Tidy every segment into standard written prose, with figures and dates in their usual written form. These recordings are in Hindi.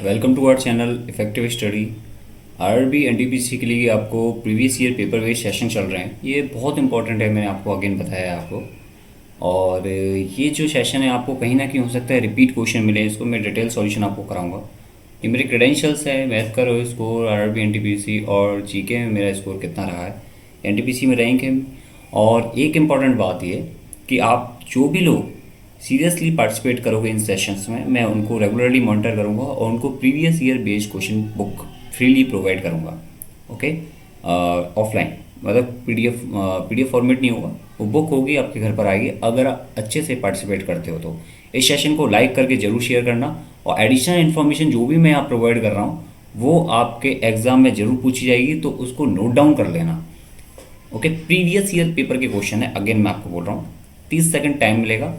Welcome to our channel effective study. RRB NTPC के लिए आपको previous year paper based session चल रहे हैं। ये बहुत इंपॉर्टेंट है, मैंने आपको अगेन बताया है आपको। और ये जो सेशन है आपको कहीं ना कहीं हो सकता है रिपीट क्वेश्चन मिले, इसको मैं डिटेल सॉल्यूशन आपको कराऊंगा। ये मेरे क्रेडेंशियल्स है, मैथ का रो स्कोर आरआरबी एनटीपीसी और जीके में मेरा स्कोर कितना रहा है, एनटीपीसी में रैंक है। और एक इम्पॉर्टेंट बात ये कि आप जो भी लोग सीरियसली पार्टिसिपेट करोगे इन सेशंस में, मैं उनको रेगुलरली मॉनिटर करूंगा और उनको previous year based question book freely provide करूंगा। ओके, ऑफलाइन मतलब पीडीएफ फॉर्मेट नहीं होगा, वो बुक होगी, आपके घर पर आएगी अगर आप अच्छे से पार्टिसिपेट करते हो तो। इस सेशन को लाइक करके ज़रूर शेयर करना और एडिशनल इन्फॉर्मेशन जो भी मैं आप प्रोवाइड कर रहा हूँ वो आपके एग्ज़ाम में ज़रूर पूछी जाएगी, तो उसको नोट डाउन कर लेना। ओके, प्रीवियस ईयर पेपर के क्वेश्चन है, अगेन मैं आपको बोल रहा हूँ, 30 सेकंड टाइम मिलेगा।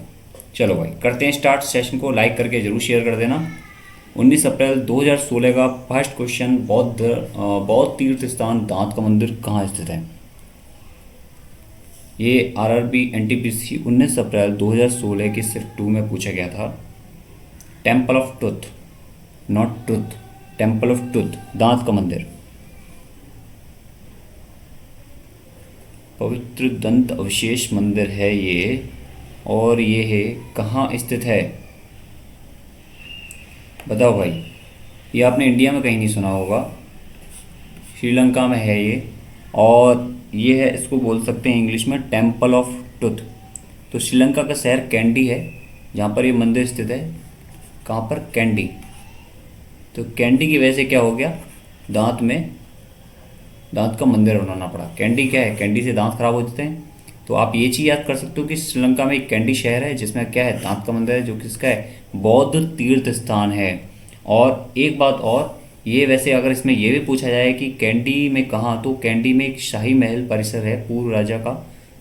चलो भाई करते हैं स्टार्ट। सेशन को लाइक करके जरूर शेयर कर देना। 19 अप्रैल 2016 का फर्स्ट क्वेश्चन, बौद्ध तीर्थ स्थान दांत का मंदिर कहाँ स्थित है? ये आरआरबी एनटीपीसी 19 अप्रैल 2016 के शिफ्ट 2 में पूछा गया था। Temple of truth, not truth, temple of truth, दांत का मंदिर, पवित्र दंत अवशेष मंदिर है ये। और ये है कहाँ स्थित है? बताओ भाई, ये आपने इंडिया में कहीं नहीं सुना होगा, श्रीलंका में है ये। और ये है, इसको बोल सकते हैं इंग्लिश में टेम्पल ऑफ ट्रुथ। तो श्रीलंका का शहर कैंडी है जहाँ पर ये मंदिर स्थित है। कहाँ पर? कैंडी। तो कैंडी की वजह से क्या हो गया, दांत का मंदिर बनाना पड़ा। कैंडी क्या है? कैंडी से दांत खराब हो जाते हैं। तो आप ये चीज़ याद कर सकते हो कि श्रीलंका में एक कैंडी शहर है जिसमें क्या है, दांत का मंदिर है, जो किसका है, बौद्ध तीर्थ स्थान है। और एक बात और, ये वैसे अगर इसमें ये भी पूछा जाए कि कैंडी में कहाँ, तो कैंडी में एक शाही महल परिसर है पूर्व राजा का।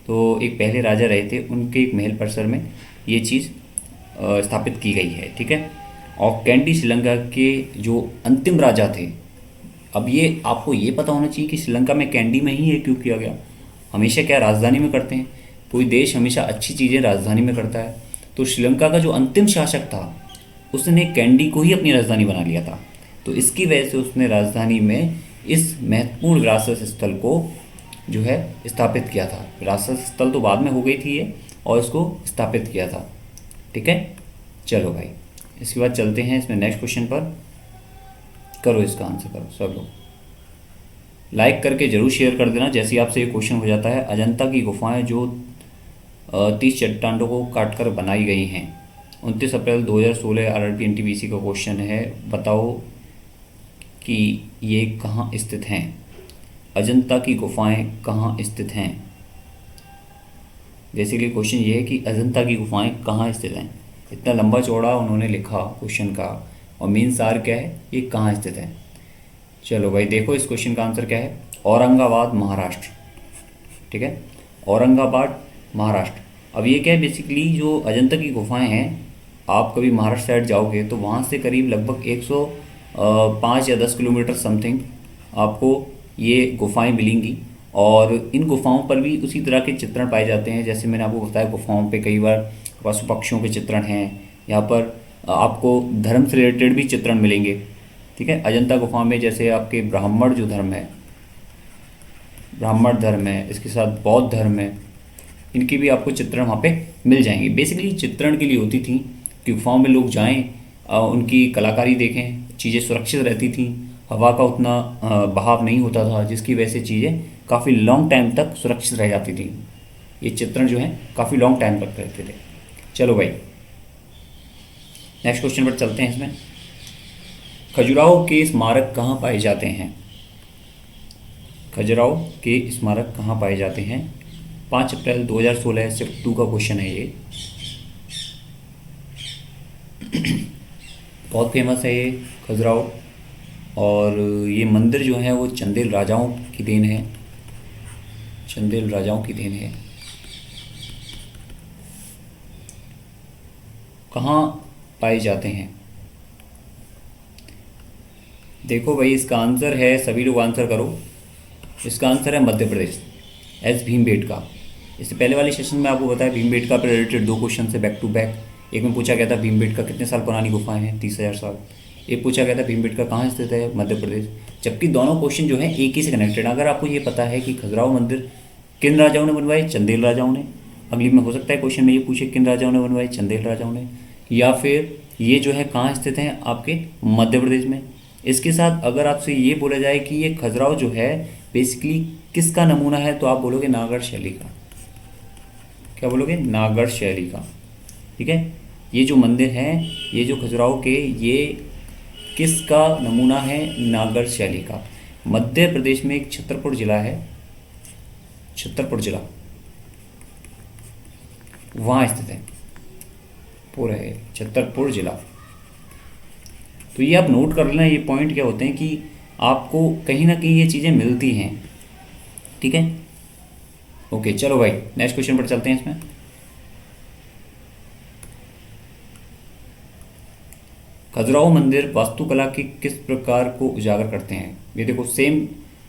तो एक पहले राजा रहे थे, उनके एक महल परिसर में ये चीज़ स्थापित की गई है। ठीक है। और कैंडी श्रीलंका के जो अंतिम राजा थे। अब ये आपको ये पता होना चाहिए कि श्रीलंका में कैंडी में ही ये क्यों किया गया। हमेशा क्या राजधानी में करते हैं, कोई देश हमेशा अच्छी चीज़ें राजधानी में करता है। तो श्रीलंका का जो अंतिम शासक था उसने कैंडी को ही अपनी राजधानी बना लिया था। तो इसकी वजह से उसने राजधानी में इस महत्वपूर्ण विरासत स्थल को जो है स्थापित किया था। विरासत स्थल तो बाद में हो गई थी ये, और इसको स्थापित किया था। ठीक है, चलो भाई इसके बाद चलते हैं इसमें नेक्स्ट क्वेश्चन पर। करो इसका आंसर, करो सब लोग, लाइक करके जरूर शेयर कर देना जैसे ही आपसे ये क्वेश्चन हो जाता है। अजंता की गुफाएं जो 30 चट्टानों को काटकर बनाई गई हैं। 29 अप्रैल 2016 आरआरबी एनटीपीसी का क्वेश्चन है, बताओ कि ये कहाँ स्थित हैं? अजंता की गुफाएं कहाँ स्थित हैं? बेसिकली क्वेश्चन ये है कि अजंता की गुफाएं कहाँ स्थित हैं। इतना लंबा चौड़ा उन्होंने लिखा क्वेश्चन का, और मेन सार क्या है, ये कहाँ स्थित है। चलो भाई देखो इस क्वेश्चन का आंसर क्या है, औरंगाबाद महाराष्ट्र। ठीक है, औरंगाबाद महाराष्ट्र। अब ये क्या है, बेसिकली जो अजंता की गुफाएं हैं, आप कभी महाराष्ट्र साइड जाओगे तो वहाँ से करीब लगभग 105 या 10 किलोमीटर समथिंग आपको ये गुफाएं मिलेंगी। और इन गुफाओं पर भी उसी तरह के चित्रण पाए जाते हैं जैसे मैंने आपको बताया। गुफाओं पे कई बार पशु पक्षियों के चित्रण हैं, यहाँ पर आपको धर्म से रिलेटेड भी चित्रण मिलेंगे। ठीक है, अजंता गुफा में जैसे आपके ब्राह्मण जो धर्म है, ब्राह्मण धर्म है, इसके साथ बौद्ध धर्म है, इनकी भी आपको चित्रण वहाँ पे मिल जाएंगे। बेसिकली चित्रण के लिए होती थी कि गुफाओं में लोग जाएं, उनकी कलाकारी देखें, चीज़ें सुरक्षित रहती थी, हवा का उतना बहाव नहीं होता था, जिसकी वजह से चीज़ें काफ़ी लॉन्ग टाइम तक सुरक्षित रह जाती थी। ये चित्रण जो है काफ़ी लॉन्ग टाइम तक रहते थे। चलो भाई नेक्स्ट क्वेश्चन पर चलते हैं। इसमें खजुराहो के स्मारक कहाँ पाए जाते हैं? खजुराहो के स्मारक कहाँ पाए जाते हैं? 5 अप्रैल 2016 शिफ्ट 2 का क्वेश्चन है ये। बहुत फेमस है ये खजुराहो, और ये मंदिर जो है वो चंदेल राजाओं की देन है। चंदेल राजाओं की देन है। कहाँ पाए जाते हैं? देखो भाई इसका आंसर है, सभी लोग आंसर करो, इसका आंसर है मध्य प्रदेश, एस भीमबेटका। इससे पहले वाले सेशन में आपको बताया भीमबेटका पर रिलेटेड 2 क्वेश्चन से बैक टू बैक। एक में पूछा गया था भीमबेटका कितने साल पुरानी गुफाएं हैं, 30,000 साल। ये पूछा गया था भीमबेटका कहाँ स्थित है, मध्य प्रदेश। जबकि दोनों क्वेश्चन जो है एक ही से कनेक्टेड। अगर आपको ये पता है कि खजुराहो मंदिर किन राजाओं ने बनवाए, चंदेल राजाओं ने, अगली में हो सकता है क्वेश्चन में ये पूछे किन राजाओं ने बनवाए, चंदेल राजाओं ने, या फिर ये जो है कहाँ स्थित हैं आपके मध्य प्रदेश में। इसके साथ अगर आपसे ये बोला जाए कि ये खजुराहो जो है बेसिकली किसका नमूना है, तो आप बोलोगे नागढ़ शैली का। क्या बोलोगे, नागढ़ शैली का। ठीक है, ये जो मंदिर हैं, ये जो खजुराहो के, ये किसका नमूना है, नागढ़ शैली का। मध्य प्रदेश में एक छतरपुर जिला है, छतरपुर जिला वहाँ स्थित है, पूरा है छतरपुर जिला। तो ये आप नोट कर लेना, ये पॉइंट क्या होते हैं कि आपको कहीं ना कहीं ये चीज़ें मिलती हैं। ठीक है, ओके चलो भाई नेक्स्ट क्वेश्चन पर चलते हैं। इसमें खजुराहो मंदिर वास्तुकला के किस प्रकार को उजागर करते हैं। ये देखो सेम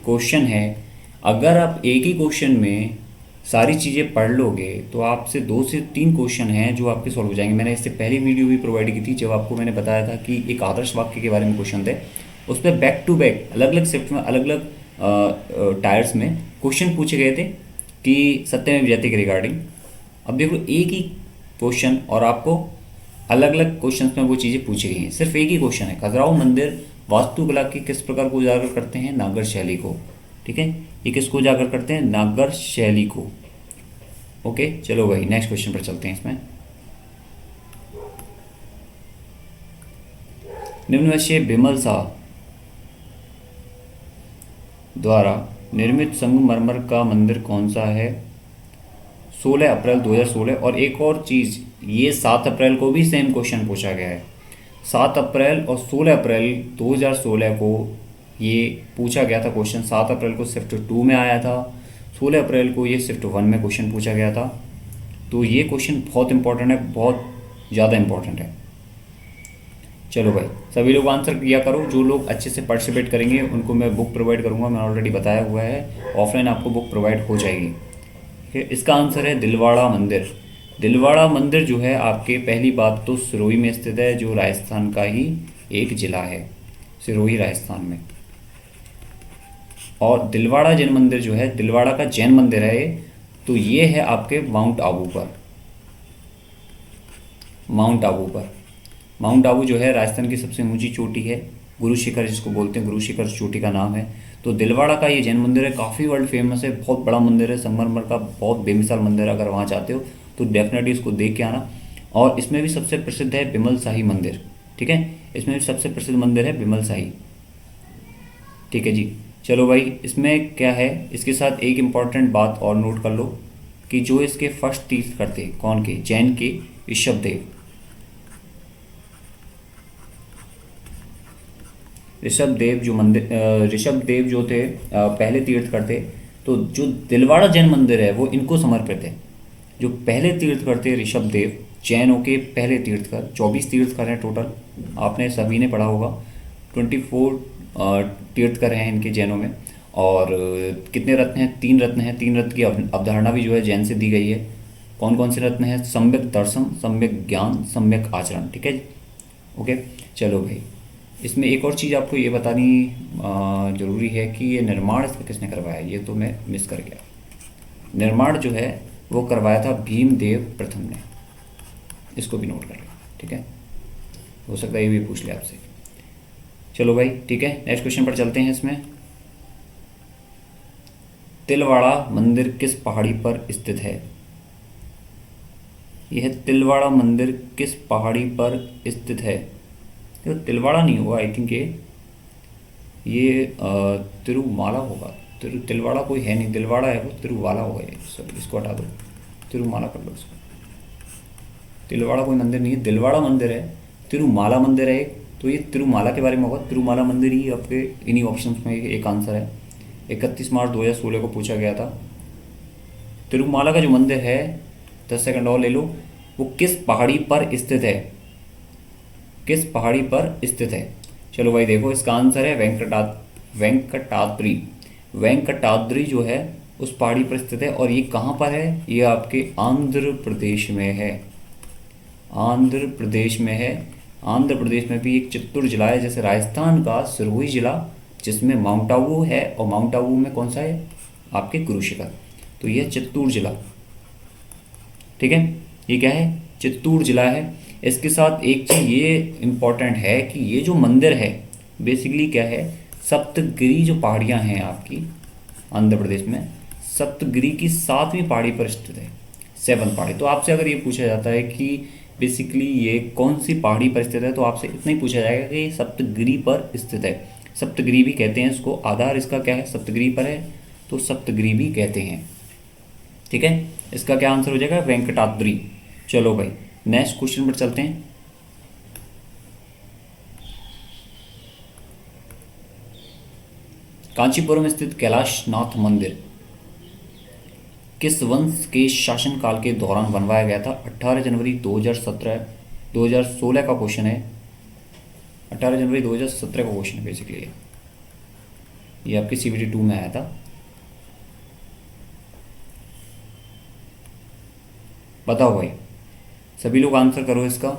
क्वेश्चन है, अगर आप एक ही क्वेश्चन में सारी चीज़ें पढ़ लोगे तो आपसे 2 से 3 क्वेश्चन हैं जो आपके सॉल्व हो जाएंगे। मैंने इससे पहली वीडियो भी प्रोवाइड की थी जब आपको मैंने बताया था कि एक आदर्श वाक्य के बारे में क्वेश्चन थे, उस पर बैक टू बैक अलग अलग शिफ्ट में अलग अलग टायर्स में क्वेश्चन पूछे गए थे कि सत्यमेव जयते के रिगार्डिंग। अब देखो एक ही क्वेश्चन और आपको अलग अलग क्वेश्चंस में वो चीज़ें पूछी गई हैं, सिर्फ एक ही क्वेश्चन है, खजुराहो मंदिर वास्तुकला की किस प्रकार को उजागर करते हैं, नागढ़ शैली को। ठीक है, ये किसको उजागर करते हैं, नागढ़ शैली को। ओके चलो भाई नेक्स्ट क्वेश्चन पर चलते हैं। इसमें निम्न में से बिमल शाह द्वारा निर्मित संगमरमर का मंदिर कौन सा है। 16 अप्रैल 2016। और एक और चीज़, ये 7 अप्रैल को भी सेम क्वेश्चन पूछा गया है। 7 अप्रैल और 16 अप्रैल 2016 को ये पूछा गया था क्वेश्चन। 7 अप्रैल को शिफ्ट 2 में आया था, 16 अप्रैल को ये शिफ्ट 1 में क्वेश्चन पूछा गया था। तो ये क्वेश्चन बहुत इंपॉर्टेंट है, बहुत ज़्यादा इंपॉर्टेंट है। चलो भाई सभी लोग आंसर किया करो, जो लोग अच्छे से पार्टिसिपेट करेंगे उनको मैं बुक प्रोवाइड करूँगा, मैं ऑलरेडी बताया हुआ है, ऑफलाइन आपको बुक प्रोवाइड हो जाएगी। ठीक है, इसका आंसर है दिलवाड़ा मंदिर। दिलवाड़ा मंदिर जो है आपके, पहली बात तो सिरोही में स्थित है, जो राजस्थान का ही एक ज़िला है, सिरोही राजस्थान में। और दिलवाड़ा जैन मंदिर जो है, दिलवाड़ा का जैन मंदिर है ये, तो ये है आपके माउंट आबू पर। माउंट आबू पर, माउंट आबू जो है राजस्थान की सबसे ऊंची चोटी है, गुरु शिखर जिसको बोलते हैं, गुरु शिखर चोटी का नाम है। तो दिलवाड़ा का ये जैन मंदिर है, काफ़ी वर्ल्ड फेमस है, बहुत बड़ा मंदिर है, संगमरमर का बहुत बेमिसाल मंदिर है। अगर वहाँ जाते हो तो डेफिनेटली इसको देख के आना। और इसमें भी सबसे प्रसिद्ध है बिमल शाही मंदिर। ठीक है, इसमें भी सबसे प्रसिद्ध मंदिर है बिमल शाही। ठीक है जी, चलो भाई इसमें क्या है, इसके साथ एक इम्पॉर्टेंट बात और नोट कर लो कि जो इसके फर्स्ट तीर्थकर थे, कौन के, जैन के ऋषभदेव। ऋषभदेव जो मंदिर, ऋषभदेव जो थे पहले तीर्थकर थे। तो जो दिलवाड़ा जैन मंदिर है वो इनको समर्पित है। जो पहले तीर्थकर थे ऋषभदेव, जैनों के पहले तीर्थकर, 24 तीर्थकर हैं टोटल, आपने सभी ने पढ़ा होगा। 24 तीर्थकर हैं इनके जैनों में। और कितने रत्न हैं, 3 रत्न हैं। 3 रत्न की अवधारणा भी जो है जैन से दी गई है। कौन कौन से रत्न हैं, सम्यक दर्शन, सम्यक ज्ञान, सम्यक आचरण। ठीक है, ओके चलो भाई, इसमें एक और चीज़ आपको ये बतानी ज़रूरी है कि ये निर्माण इसका किसने करवाया, ये तो मैं मिस कर गया। निर्माण जो है वो करवाया था भीमदेव प्रथम ने, इसको भी नोट कर लें। ठीक है, हो सकता है ये भी पूछ ले आपसे। चलो भाई ठीक है, नेक्स्ट क्वेश्चन पर चलते हैं। इसमें तिलवाड़ा मंदिर किस पहाड़ी पर स्थित है। यह तिलवाड़ा मंदिर किस पहाड़ी पर स्थित है। तो तिलवाड़ा नहीं होगा, आई थिंक ये तिरुमाला होगा। तिलवाड़ा कोई है नहीं, तिलवाड़ा है वो, तिरुवाला होगा ये। सॉरी, इसको हटा दो, तिरुमाला कर लो इसको। तिलवाड़ा कोई मंदिर नहीं है, दिलवाड़ा मंदिर है, तिरुमाला मंदिर है एक। तो ये तिरुमाला के बारे में होगा, तिरुमाला मंदिर ही आपके इन्हीं ऑप्शंस में एक आंसर है। 31 मार्च 2016 को पूछा गया था। तिरुमाला का जो मंदिर है, 10 सेकंड और ले लो, वो किस पहाड़ी पर स्थित है, किस पहाड़ी पर स्थित है। चलो भाई देखो, इसका आंसर है वेंकटाद्रि। वेंकटाद्रि जो है उस पहाड़ी पर स्थित है। और ये कहाँ पर है, ये आपके आंध्र प्रदेश में है, आंध्र प्रदेश में है। आंध्र प्रदेश में भी एक चित्तूर जिला है, जैसे राजस्थान का सिरोही जिला जिसमें माउंट आबू है, और माउंट आबू में कौन सा है आपके गुरु शिखर, तो यह चित्तूर जिला, ठीक है, ये क्या है चित्तूर जिला है। इसके साथ एक चीज़ ये इम्पॉर्टेंट है कि ये जो मंदिर है बेसिकली क्या है, सप्तगिरी जो पहाड़ियाँ हैं आपकी आंध्र प्रदेश में, सप्तगिरी की 7वीं पहाड़ी पर स्थित है, 7 पहाड़ी। तो आपसे अगर ये पूछा जाता है कि बेसिकली ये कौन सी पहाड़ी पर स्थित है, तो आपसे इतना ही पूछा जाएगा कि ये सप्तगिरी पर स्थित है। सप्तगिरी भी कहते हैं इसको, आधार इसका क्या है सप्तगिरी पर है, तो सप्तगिरी भी कहते हैं, ठीक है। इसका क्या आंसर हो जाएगा वेंकटाद्रि। चलो भाई नेक्स्ट क्वेश्चन पर चलते हैं। कांचीपुरम स्थित कैलाश नाथ मंदिर किस वंश के शासनकाल के दौरान बनवाया गया था? 18 जनवरी 2017 2016 का क्वेश्चन है, 18 जनवरी 2017 का क्वेश्चन है बेसिकली, ये आपकी CBT 2 में आया था। बताओ भाई, सभी लोग आंसर करो इसका।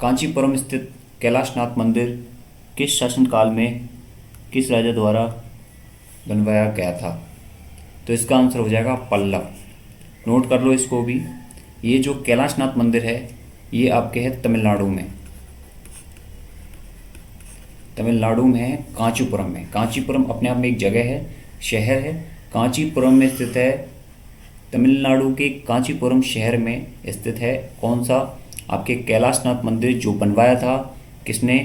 कांचीपुरम स्थित कैलाशनाथ मंदिर किस शासनकाल में किस राजा द्वारा बनवाया गया था? तो इसका आंसर हो जाएगा पल्लव। नोट कर लो इसको भी। ये जो कैलाशनाथ मंदिर है ये आपके है तमिलनाडु में, तमिलनाडु में है कांचीपुरम में। कांचीपुरम अपने आप में एक जगह है, शहर है, कांचीपुरम में स्थित है। तमिलनाडु के कांचीपुरम शहर में स्थित है कौन सा आपके कैलाशनाथ मंदिर, जो बनवाया था किसने?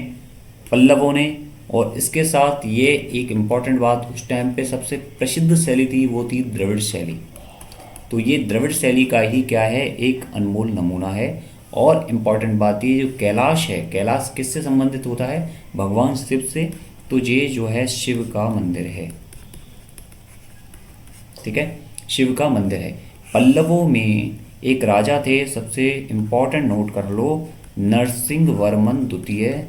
पल्लवों ने। और इसके साथ ये एक इम्पॉर्टेंट बात, उस टाइम पे सबसे प्रसिद्ध शैली थी वो थी द्रविड़ शैली। तो ये द्रविड़ शैली का ही क्या है एक अनमोल नमूना है। और इम्पॉर्टेंट बात ये जो कैलाश है, कैलाश किससे संबंधित होता है? भगवान शिव से। तो ये जो है शिव का मंदिर है, ठीक है, शिव का मंदिर है। पल्लवों में एक राजा थे, सबसे इम्पॉर्टेंट नोट कर लो, नरसिंह वर्मन द्वितीय,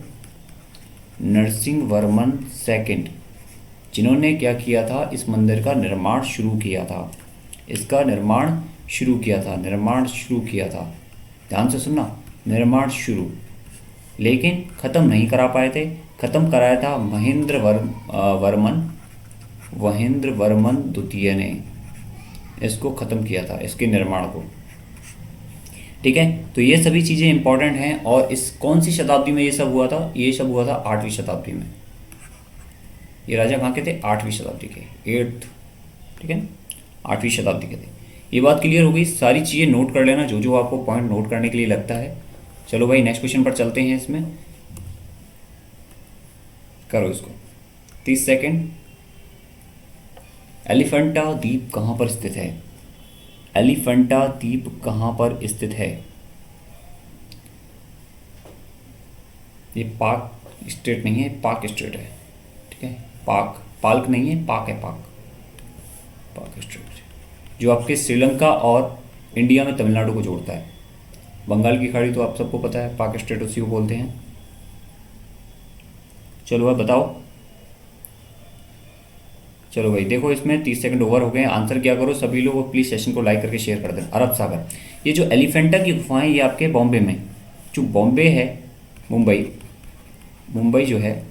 नरसिंह वर्मन सेकंड, जिन्होंने क्या किया था इस मंदिर का निर्माण शुरू किया था, इसका निर्माण शुरू किया था, निर्माण शुरू किया था, ध्यान से सुनना, निर्माण शुरू, लेकिन ख़त्म नहीं करा पाए थे। ख़त्म कराया था महेंद्र वर्मन द्वितीय ने इसको ख़त्म किया था, इसके निर्माण को, ठीक है। तो ये सभी चीज़ें इंपॉर्टेंट हैं। और इस कौन सी शताब्दी में ये सब हुआ था? ये सब हुआ था 8वीं शताब्दी में। ये राजा कहाँ के थे? 8वीं शताब्दी के, 8th, ठीक है, 8वीं शताब्दी के थे। ये बात क्लियर हो गई। सारी चीज़ें नोट कर लेना जो जो आपको पॉइंट नोट करने के लिए लगता है। चलो भाई नेक्स्ट क्वेश्चन पर चलते हैं। इसमें करो इसको 30 सेकेंड। एलिफेंटा द्वीप कहाँ पर स्थित है? एलिफेंटा द्वीप कहाँ पर स्थित है? ये पाक स्टेट नहीं है, पाक स्टेट है, ठीक है, पाक, पाल्क नहीं है, पाक है, पाक, पाक स्टेट जो आपके श्रीलंका और इंडिया में तमिलनाडु को जोड़ता है। बंगाल की खाड़ी तो आप सबको पता है, पाक स्टेट उसी को बोलते हैं। चलो भाई बताओ। चलो भाई देखो, इसमें 30 सेकंड ओवर हो गए हैं। आंसर क्या करो सभी लोग, प्लीज़ सेशन को लाइक करके शेयर कर दें। अरब सागर, ये जो एलिफेंटा की गुफाएं ये आपके बॉम्बे में, जो बॉम्बे है, मुंबई जो है,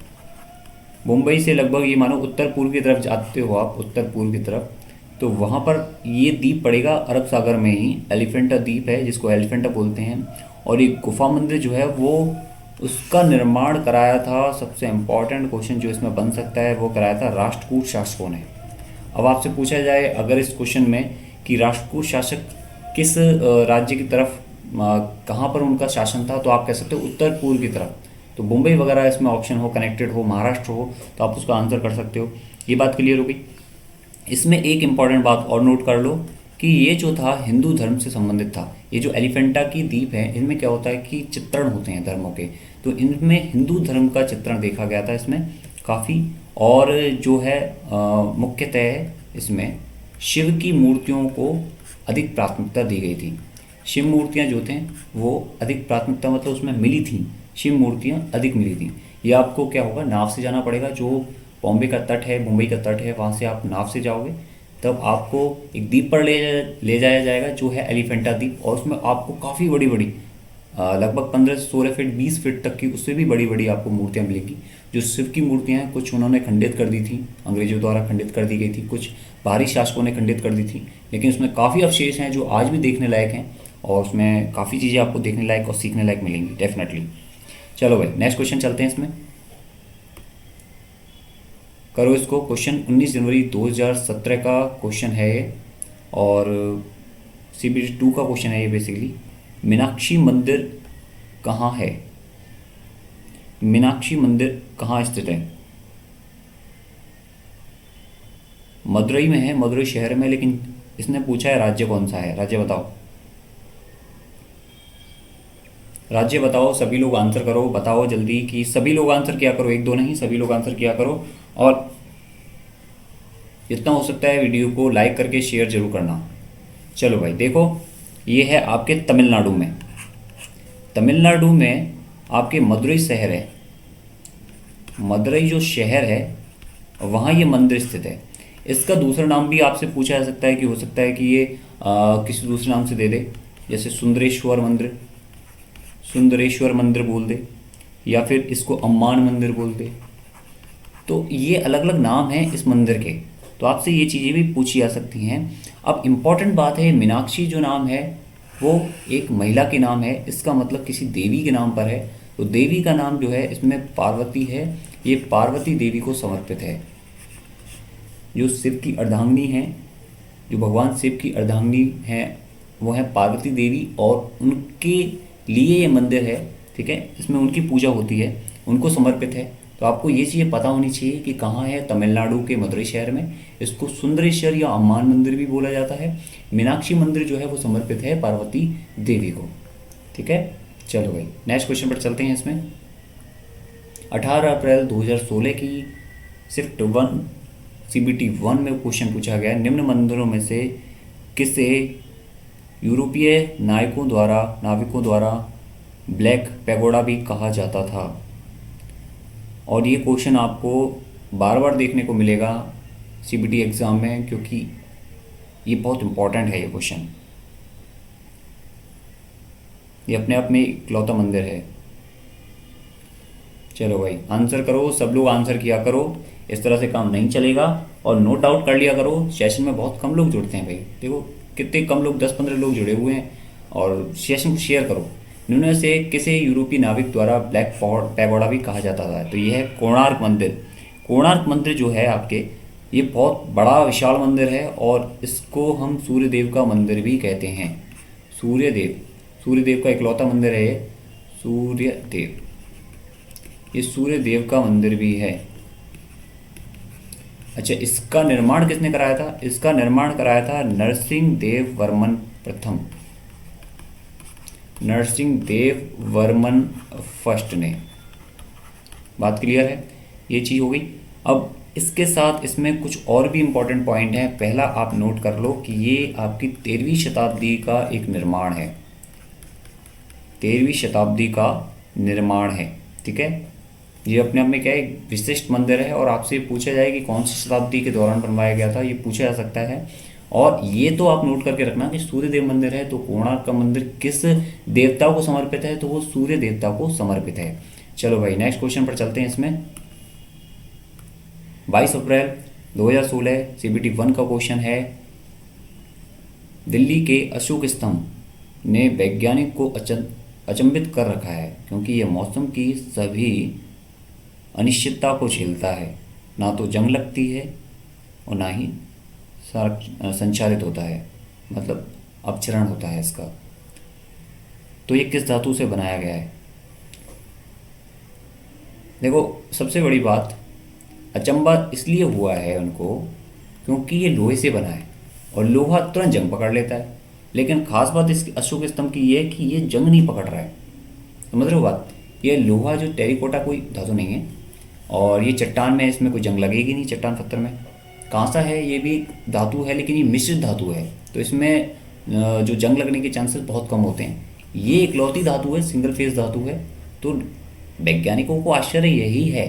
मुंबई से लगभग ये मानो उत्तर पूर्व की तरफ जाते हो आप, उत्तर पूर्व की तरफ, तो वहाँ पर ये द्वीप पड़ेगा अरब सागर में ही, एलिफेंटा द्वीप है जिसको एलिफेंटा बोलते हैं। और एक गुफा मंदिर जो है वो उसका निर्माण कराया था, सबसे इम्पॉर्टेंट क्वेश्चन जो इसमें बन सकता है वो कराया था राष्ट्रकूट शासकों ने। अब आपसे पूछा जाए अगर इस क्वेश्चन में कि राष्ट्रकूट शासक किस राज्य की तरफ कहाँ पर उनका शासन था, तो आप कह सकते हो उत्तर पूर्व की तरफ। तो मुंबई वगैरह इसमें ऑप्शन हो, कनेक्टेड हो, महाराष्ट्र हो, तो आप उसका आंसर कर सकते हो। ये बात क्लियर हो गई। इसमें एक इम्पॉर्टेंट बात और नोट कर लो कि ये जो था हिंदू धर्म से संबंधित था। ये जो एलिफेंटा की द्वीप है इनमें क्या होता है कि चित्रण होते हैं धर्मों के, तो इनमें हिंदू धर्म का चित्रण देखा गया था इसमें काफ़ी। और जो है मुख्यतः इसमें शिव की मूर्तियों को अधिक प्राथमिकता दी गई थी। शिव मूर्तियाँ जो थे वो अधिक प्राथमिकता, मतलब उसमें मिली थी, शिव मूर्तियाँ अधिक मिली थी। ये आपको क्या होगा, नाव से जाना पड़ेगा। जो बॉम्बे का तट है, मुंबई का तट है, वहाँ से आप नाव से जाओगे तब आपको एक द्वीप पर ले जाया जाएगा जो है एलिफेंटा द्वीप, और उसमें आपको काफ़ी बड़ी बड़ी लगभग 15 से 16 फीट 20 फीट तक की, उससे भी बड़ी बड़ी आपको मूर्तियाँ मिलेंगी। जो शिव की मूर्तियाँ हैं कुछ उन्होंने खंडित कर दी थी, अंग्रेजों द्वारा खंडित कर दी गई थी, कुछ बाहरी शासकों ने खंडित कर दी थी, लेकिन उसमें काफ़ी अवशेष हैं जो आज भी देखने लायक हैं, और उसमें काफ़ी चीज़ें आपको देखने लायक और सीखने लायक मिलेंगी डेफिनेटली। चलो भाई नेक्स्ट क्वेश्चन चलते हैं इसमें। करो इसको। क्वेश्चन 19 जनवरी 2017 का क्वेश्चन है ये, और CBT 2 का क्वेश्चन है ये बेसिकली। मीनाक्षी मंदिर कहाँ है? मीनाक्षी मंदिर कहाँ स्थित है? मदुरई में है, मदुरई शहर में, लेकिन इसने पूछा है राज्य कौन सा है। राज्य बताओ, राज्य बताओ। सभी लोग आंसर करो, बताओ जल्दी, कि सभी लोग आंसर किया करो, एक दो नहीं, सभी लोग आंसर किया करो। और जितना हो सकता है वीडियो को लाइक करके शेयर जरूर करना। चलो भाई देखो, ये है आपके तमिलनाडु में। तमिलनाडु में आपके मदुरई शहर है, मदुरई जो शहर है वहाँ ये मंदिर स्थित है। इसका दूसरा नाम भी आपसे पूछा जा सकता है, कि हो सकता है कि ये किसी दूसरे नाम से दे दे, जैसे सुंदरेश्वर मंदिर, सुंदरेश्वर मंदिर बोल दे, या फिर इसको अम्मान मंदिर बोल दे। तो ये अलग अलग नाम हैं इस मंदिर के, तो आपसे ये चीज़ें भी पूछी जा सकती हैं। अब इम्पॉर्टेंट बात है, मीनाक्षी जो नाम है वो एक महिला के नाम है, इसका मतलब किसी देवी के नाम पर है। तो देवी का नाम जो है इसमें पार्वती है, ये पार्वती देवी को समर्पित है। जो शिव की अर्धांगिनी हैं, जो भगवान शिव की अर्धांगिनी हैं, वो है पार्वती देवी, और उनके लिए ये मंदिर है, ठीक है, इसमें उनकी पूजा होती है, उनको समर्पित है। तो आपको ये चीज़ें पता होनी चाहिए कि कहाँ है, तमिलनाडु के मदुरई शहर में। इसको सुंदरेश्वर या अम्मान मंदिर भी बोला जाता है। मीनाक्षी मंदिर जो है वो समर्पित है पार्वती देवी को, ठीक है। चलो भाई नेक्स्ट क्वेश्चन पर चलते हैं। इसमें 18 अप्रैल 2016 की शिफ्ट 1 CBT 1 में क्वेश्चन पूछा गया है, निम्न मंदिरों में से किसे यूरोपीय नाविकों द्वारा ब्लैक पैगोडा भी कहा जाता था? और ये क्वेश्चन आपको बार बार देखने को मिलेगा CBT एग्ज़ाम में, क्योंकि ये बहुत इम्पॉर्टेंट है ये क्वेश्चन। ये अपने आप में इकलौता मंदिर है। चलो भाई आंसर करो, सब लोग आंसर किया करो, इस तरह से काम नहीं चलेगा। और नोट आउट कर लिया करो, सेशन में बहुत कम लोग जुड़ते हैं भाई, देखो कितने कम लोग, 10-15 लोग जुड़े हुए हैं, और सेशन को शेयर करो। इनमें से किसे यूरोपीय नाविक द्वारा ब्लैक पैगोडा भी कहा जाता था? तो ये है कोणार्क मंदिर। कोणार्क मंदिर जो है आपके, ये बहुत बड़ा विशाल मंदिर है, और इसको हम सूर्यदेव का मंदिर भी कहते हैं। सूर्यदेव का इकलौता मंदिर है ये, सूर्यदेव, ये सूर्यदेव का मंदिर भी है। अच्छा, इसका निर्माण किसने कराया था? इसका निर्माण कराया था नरसिंह देव वर्मन प्रथम, नरसिंह देव वर्मन फर्स्ट ने। बात क्लियर है, ये चीज़ हो गई। अब इसके साथ इसमें कुछ और भी इम्पोर्टेंट पॉइंट हैं। पहला आप नोट कर लो कि ये आपकी 13वीं शताब्दी का एक निर्माण है, 13वीं शताब्दी का निर्माण है, ठीक है। ये अपने आप में क्या है, एक विशिष्ट मंदिर है, और आपसे पूछा जाए कि कौन सी शताब्दी के दौरान बनवाया गया था, ये पूछा जा सकता है। और ये तो आप नोट करके रखना कि सूर्यदेव मंदिर है, तो कोणार्क का मंदिर किस देवता को समर्पित है? तो वो सूर्य देवता को समर्पित है। चलो भाई नेक्स्ट क्वेश्चन पर चलते हैं। इसमें 22 अप्रैल 2016 CBT 1 का क्वेश्चन है, दिल्ली के अशोक स्तंभ ने वैज्ञानिक को अचंभित कर रखा है, क्योंकि यह मौसम की सभी अनिश्चितता को झेलता है, ना तो जंग लगती है और ना ही संचारित होता है, मतलब अपचरण होता है इसका। तो ये किस धातु से बनाया गया है? देखो सबसे बड़ी बात, अचंबा इसलिए हुआ है उनको क्योंकि ये लोहे से बना है, और लोहा तुरंत जंग पकड़ लेता है। लेकिन खास बात इस अशोक स्तंभ की ये है कि ये जंग नहीं पकड़ रहा है, समझ रहे हो बात? ये लोहा जो टेरिकोटा कोई धातु नहीं है, और ये चट्टान में इसमें कोई जंग लगेगी नहीं, चट्टान पत्थर में। कांसा है, ये भी धातु है, लेकिन ये मिश्रित धातु है, तो इसमें जो जंग लगने के चांसेस बहुत कम होते हैं। ये इकलौती धातु है, सिंगल फेज धातु है। तो वैज्ञानिकों को आश्चर्य यही है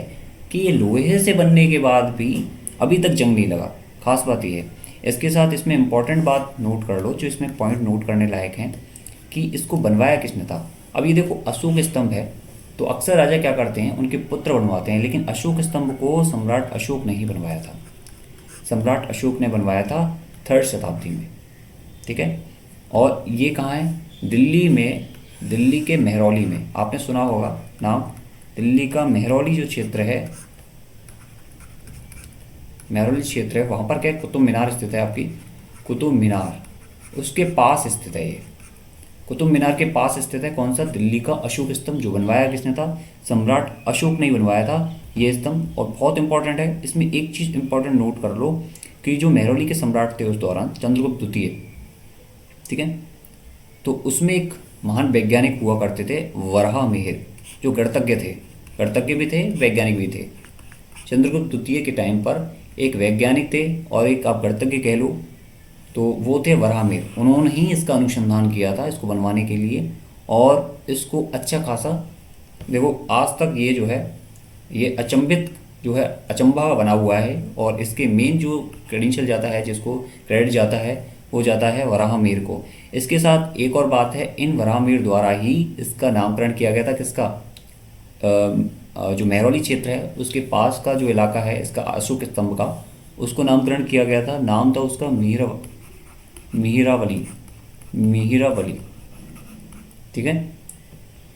कि ये लोहे से बनने के बाद भी अभी तक जंग नहीं लगा। खास बात ये है। इसके साथ इसमें इम्पॉर्टेंट बात नोट कर लो, जो इसमें पॉइंट नोट करने लायक हैं, कि इसको बनवाया किसने था। अब ये देखो अशोक स्तंभ है, तो अक्सर राजा क्या करते हैं, उनके पुत्र बनवाते हैं, लेकिन अशोक स्तंभ को सम्राट अशोक नहीं बनवाया था। सम्राट अशोक ने बनवाया था 3rd शताब्दी में, ठीक है। और ये कहाँ है, दिल्ली में, दिल्ली के मेहरौली में, आपने सुना होगा नाम, दिल्ली का मेहरौली जो क्षेत्र है, मेहरौली क्षेत्र है, वहाँ पर क्या है, कुतुब मीनार स्थित है आपकी, कुतुब मीनार, उसके पास स्थित है ये, कुतुब मीनार के पास स्थित है कौन सा, दिल्ली का अशोक स्तंभ, जो बनवाया किसने था, सम्राट अशोक ने बनवाया था ये स्तंभ। और बहुत इंपॉर्टेंट है, इसमें एक चीज़ इंपॉर्टेंट नोट कर लो कि जो मेहरौली के सम्राट थे उस दौरान, चंद्रगुप्त द्वितीय, ठीक है, तो उसमें एक महान वैज्ञानिक हुआ करते थे वराहमिहिर, जो गणितज्ञ थे, गणितज्ञ भी थे, वैज्ञानिक भी थे। चंद्रगुप्त द्वितीय के टाइम पर एक वैज्ञानिक थे और एक आप गणितज्ञ कह लो, तो वो थे वराहमिहिर। उन्होंने ही इसका अनुसंधान किया था इसको बनवाने के लिए, और इसको अच्छा खासा, देखो आज तक ये जो है, ये अचंभित जो है, अचंभा बना हुआ है, और इसके मेन जो क्रेडेंशियल जाता है, जिसको क्रेडिट जाता है, वो जाता है वराहमिहिर को। इसके साथ एक और बात है, इन वराहमिहिर द्वारा ही इसका नामकरण किया गया था, किसका, जो मेहरौली क्षेत्र है उसके पास का जो इलाका है इसका, अशोक स्तंभ का, उसको नामकरण किया गया था, नाम था उसका मिहिरावली, मिहिरावली, ठीक है।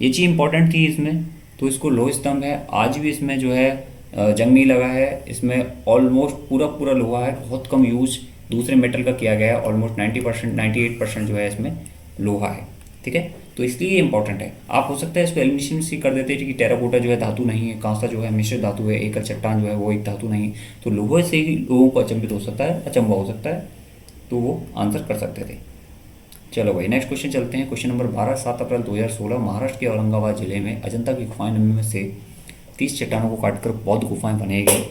ये चीज़ इंपॉर्टेंट थी इसमें, तो इसको लोह स्तंभ है, आज भी इसमें जो है जंग नहीं लगा है, इसमें ऑलमोस्ट पूरा पूरा लोहा है, बहुत कम यूज दूसरे मेटल का किया गया है, ऑलमोस्ट 90%, 98% जो है इसमें लोहा है, ठीक है। तो इसलिए ये इंपॉर्टेंट है। आप हो सकता है इसको एलिमिनेशन से कर देते हैं कि टेराकोटा जो है धातु नहीं है, कांसा जो है मिश्र धातु है, एकल चट्टान जो है वो एक धातु नहीं, तो लोहे से ही लोगों को अचंभित हो सकता है, अचंभा हो सकता है, तो वो आंसर कर सकते थे। चलो भाई नेक्स्ट क्वेश्चन चलते हैं। क्वेश्चन नंबर 12, 7 अप्रैल 2016 महाराष्ट्र के औरंगाबाद जिले में अजंता की गुफाएं में से 30 चट्टानों को काटकर बौद्ध गुफाएं बनाई गई।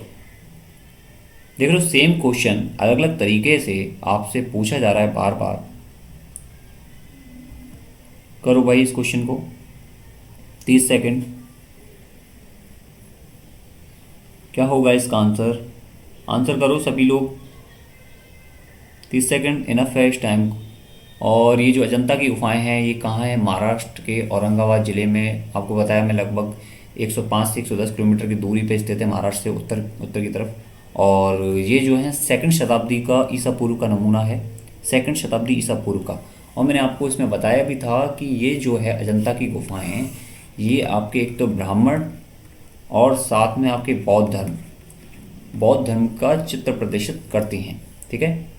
देख लो सेम क्वेश्चन अलग अलग तरीके से आपसे पूछा जा रहा है बार बार। करो भाई इस क्वेश्चन को, 30 सेकंड। क्या होगा इसका आंसर, आंसर करो सभी लोग, 30 सेकंड इनफ है इस टाइम। और ये जो अजंता की गुफाएं हैं ये कहाँ है, महाराष्ट्र के औरंगाबाद ज़िले में। आपको बताया मैं लगभग 105 से 110 किलोमीटर की दूरी पे स्थित है महाराष्ट्र से उत्तर उत्तर की तरफ। और ये जो है 2nd शताब्दी का ईसा पूर्व का नमूना है, 2nd शताब्दी ईसा पूर्व का। और मैंने आपको इसमें बताया भी था कि ये जो है अजंता की गुफाएँ, ये आपके एक तो ब्राह्मण और साथ में आपके बौद्ध धर्म का चित्र प्रदर्शित करती हैं, ठीक है।